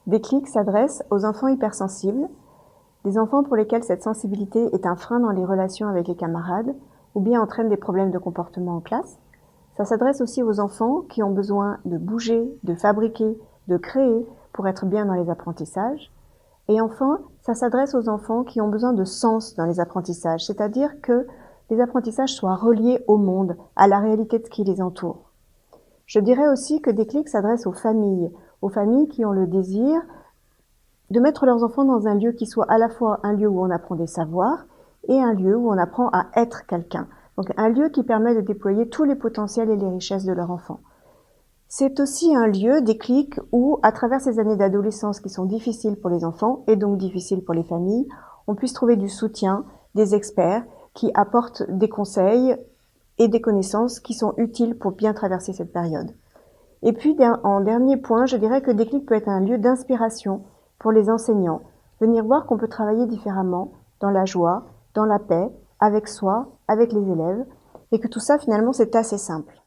Déclic s'adresse aux enfants hypersensibles, des enfants pour lesquels cette sensibilité est un frein dans les relations avec les camarades ou bien entraîne des problèmes de comportement en classe. Ça s'adresse aussi aux enfants qui ont besoin de bouger, de fabriquer, de créer pour être bien dans les apprentissages. Et enfin, ça s'adresse aux enfants qui ont besoin de sens dans les apprentissages, c'est-à-dire que les apprentissages soient reliés au monde, à la réalité de ce qui les entoure. Je dirais aussi que Déclic s'adresse aux familles qui ont le désir de mettre leurs enfants dans un lieu qui soit à la fois un lieu où on apprend des savoirs et un lieu où on apprend à être quelqu'un. Donc un lieu qui permet de déployer tous les potentiels et les richesses de leur enfant. C'est aussi un lieu, Déclic, où, à travers ces années d'adolescence qui sont difficiles pour les enfants et donc difficiles pour les familles, on puisse trouver du soutien, des experts qui apportent des conseils et des connaissances qui sont utiles pour bien traverser cette période. Et puis, en dernier point, je dirais que Déclic peut être un lieu d'inspiration pour les enseignants. Venir voir qu'on peut travailler différemment, dans la joie, dans la paix, avec soi, avec les élèves, et que tout ça, finalement, c'est assez simple.